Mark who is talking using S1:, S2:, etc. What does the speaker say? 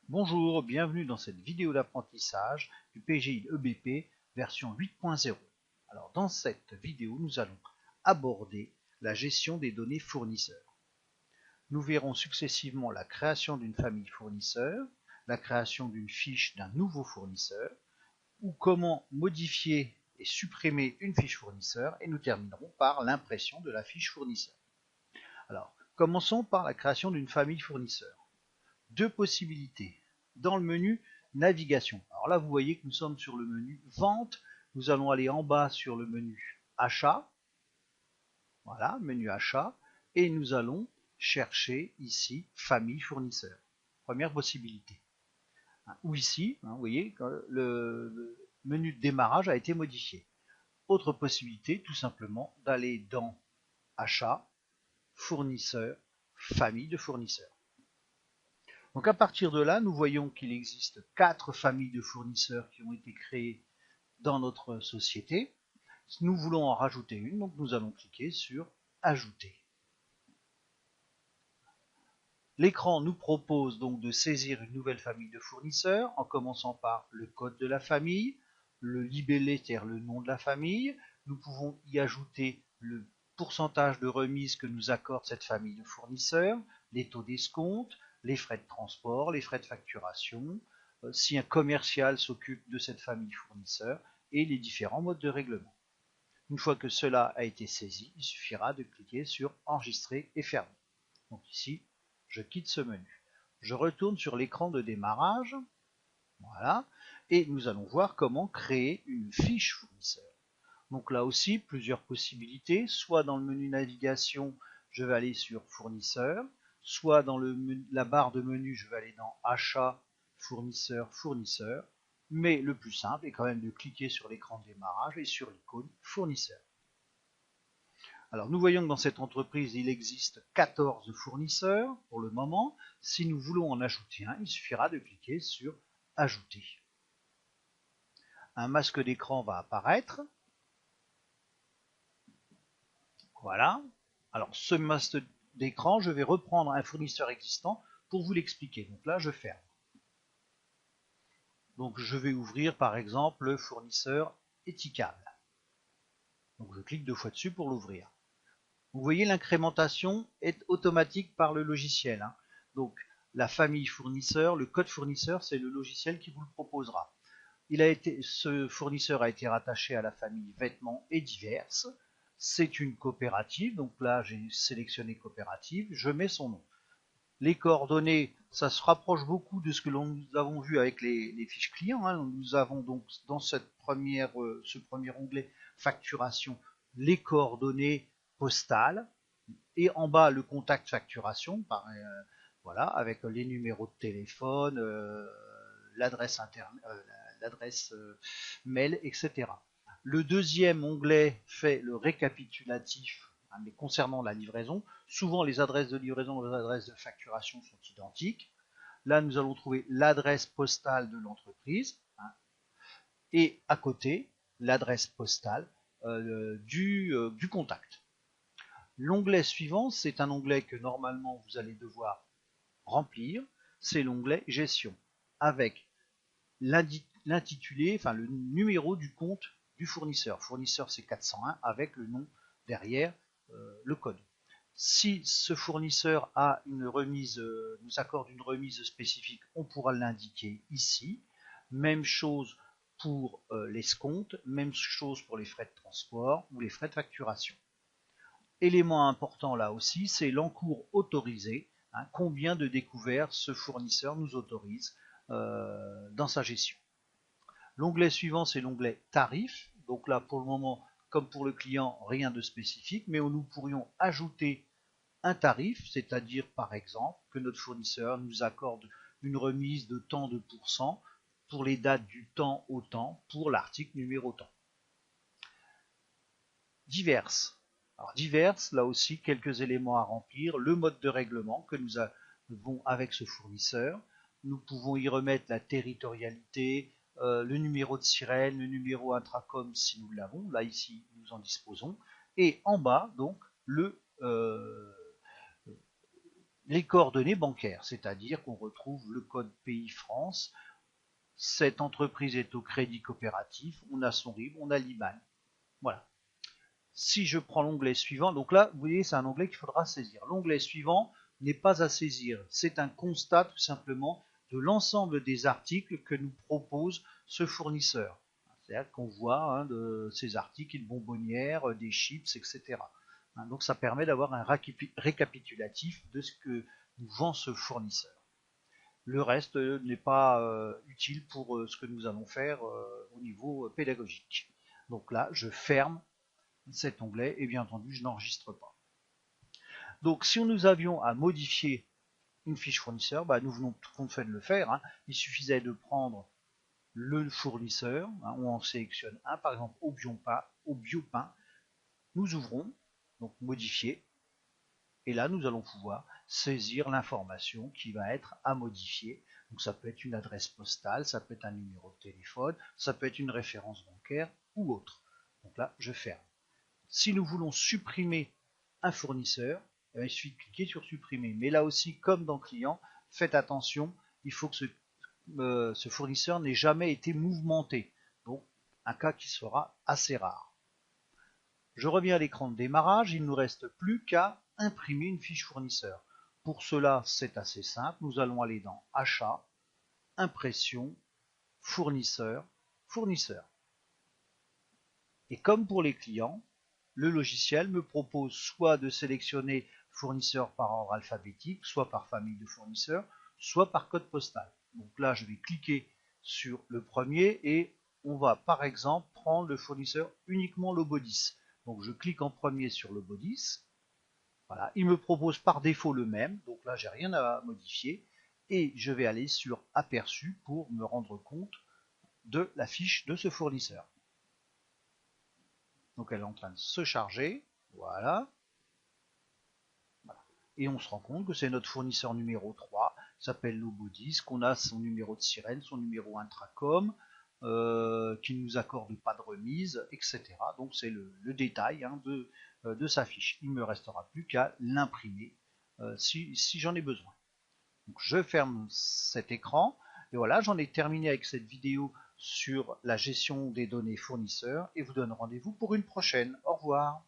S1: Bonjour, bienvenue dans cette vidéo d'apprentissage du PGI EBP version 8.0. Alors dans cette vidéo, nous allons aborder la gestion des données fournisseurs. Nous verrons successivement la création d'une famille fournisseur, la création d'une fiche d'un nouveau fournisseur, ou comment modifier et supprimer une fiche fournisseur, et nous terminerons par l'impression de la fiche fournisseur. Alors, commençons par la création d'une famille fournisseur. Deux possibilités. Dans le menu navigation. Alors là, vous voyez que nous sommes sur le menu vente. Nous allons aller en bas sur le menu achat. Voilà, menu achat. Et nous allons chercher ici famille fournisseur. Première possibilité. Ou ici, vous voyez, le menu de démarrage a été modifié. Autre possibilité, tout simplement, d'aller dans achat, fournisseur, famille de fournisseurs. Donc à partir de là, nous voyons qu'il existe 4 familles de fournisseurs qui ont été créées dans notre société. Nous voulons en rajouter une, donc nous allons cliquer sur Ajouter. L'écran nous propose donc de saisir une nouvelle famille de fournisseurs en commençant par le code de la famille, le libellé, c'est-à-dire le nom de la famille. Nous pouvons y ajouter le pourcentage de remise que nous accorde cette famille de fournisseurs, les taux d'escompte, les frais de transport, les frais de facturation, si un commercial s'occupe de cette famille fournisseur et les différents modes de règlement. Une fois que cela a été saisi, il suffira de cliquer sur Enregistrer et fermer. Donc ici, je quitte ce menu. Je retourne sur l'écran de démarrage. Voilà. Et nous allons voir comment créer une fiche fournisseur. Donc là aussi, plusieurs possibilités. Soit dans le menu navigation, je vais aller sur fournisseur. Soit dans la barre de menu, je vais aller dans achat, fournisseur, fournisseur. Mais le plus simple est quand même de cliquer sur l'écran de démarrage et sur l'icône fournisseur. Alors nous voyons que dans cette entreprise, il existe 14 fournisseurs pour le moment. Si nous voulons en ajouter un, il suffira de cliquer sur Ajouter. Un masque d'écran va apparaître. Voilà. Alors ce masque d'écran, je vais reprendre un fournisseur existant pour vous l'expliquer. Donc là, je ferme. Donc je vais ouvrir par exemple le fournisseur Ethical. Donc je clique 2 fois dessus pour l'ouvrir. Vous voyez, l'incrémentation est automatique par le logiciel. Donc la famille fournisseur, le code fournisseur, c'est le logiciel qui vous le proposera. Ce fournisseur a été rattaché à la famille vêtements et diverses. C'est une coopérative, donc là j'ai sélectionné coopérative, je mets son nom. Les coordonnées, ça se rapproche beaucoup de ce que nous avons vu avec les fiches clients. Nous avons donc dans ce premier onglet facturation les coordonnées postales et en bas le contact facturation, voilà, avec les numéros de téléphone, l'adresse mail, etc. Le deuxième onglet fait le récapitulatif, mais concernant la livraison. Souvent les adresses de livraison et les adresses de facturation sont identiques. Là nous allons trouver l'adresse postale de l'entreprise et à côté l'adresse postale du contact. L'onglet suivant, c'est un onglet que normalement vous allez devoir remplir, c'est l'onglet Gestion, avec l'intitulé, enfin le numéro du compte du fournisseur. Fournisseur c'est 401 avec le nom derrière le code. Si ce fournisseur a une remise, nous accorde une remise spécifique, on pourra l'indiquer ici. Même chose pour l'escompte, même chose pour les frais de transport ou les frais de facturation. Élément important là aussi, c'est l'encours autorisé. Combien de découvertes ce fournisseur nous autorise dans sa gestion. L'onglet suivant, c'est l'onglet Tarifs. Donc là, pour le moment, comme pour le client, rien de spécifique, mais nous pourrions ajouter un tarif, c'est-à-dire par exemple que notre fournisseur nous accorde une remise de tant de pourcents pour les dates du temps au temps pour l'article numéro tant. Diverses. Alors diverses, là aussi quelques éléments à remplir, le mode de règlement que nous avons avec ce fournisseur. Nous pouvons y remettre la territorialité, le numéro de sirène, le numéro intracom si nous l'avons, là ici nous en disposons, et en bas donc les coordonnées bancaires, c'est-à-dire qu'on retrouve le code pays France, cette entreprise est au crédit coopératif, on a son RIB, on a l'IBAN. Voilà. Si je prends l'onglet suivant, donc là, vous voyez, c'est un onglet qu'il faudra saisir. L'onglet suivant n'est pas à saisir, c'est un constat tout simplement de l'ensemble des articles que nous propose ce fournisseur. C'est-à-dire qu'on voit de ces articles, une bonbonnière, des chips, etc. Donc ça permet d'avoir un récapitulatif de ce que nous vend ce fournisseur. Le reste n'est pas utile pour ce que nous allons faire au niveau pédagogique. Donc là, je ferme cet onglet et bien entendu, je n'enregistre pas. Donc si nous avions à modifier une fiche fournisseur, nous venons tout compte fait de le faire. Il suffisait de prendre le fournisseur, on en sélectionne un, par exemple au Biopin, nous ouvrons, donc modifier, et là nous allons pouvoir saisir l'information qui va être à modifier. Donc ça peut être une adresse postale, ça peut être un numéro de téléphone, ça peut être une référence bancaire ou autre. Donc là je ferme. Si nous voulons supprimer un fournisseur, il suffit de cliquer sur supprimer. Mais là aussi, comme dans client, faites attention, il faut que ce fournisseur n'ait jamais été mouvementé. Donc un cas qui sera assez rare. Je reviens à l'écran de démarrage, il ne nous reste plus qu'à imprimer une fiche fournisseur. Pour cela, c'est assez simple, nous allons aller dans Achat, Impression, Fournisseur, Fournisseur. Et comme pour les clients, le logiciel me propose soit de sélectionner fournisseur par ordre alphabétique, soit par famille de fournisseurs, soit par code postal. Donc là, je vais cliquer sur le premier et on va par exemple prendre le fournisseur uniquement Lobodis. Donc je clique en premier sur Lobodis. Voilà, il me propose par défaut le même, donc là j'ai rien à modifier et je vais aller sur Aperçu pour me rendre compte de la fiche de ce fournisseur. Donc elle est en train de se charger, voilà. Et on se rend compte que c'est notre fournisseur numéro 3, s'appelle Lobodis, qu'on a son numéro de sirène, son numéro intracom, qui ne nous accorde pas de remise, etc. Donc c'est le détail de sa fiche. Il ne me restera plus qu'à l'imprimer si j'en ai besoin. Donc je ferme cet écran, et voilà, j'en ai terminé avec cette vidéo sur la gestion des données fournisseurs, et vous donne rendez-vous pour une prochaine. Au revoir.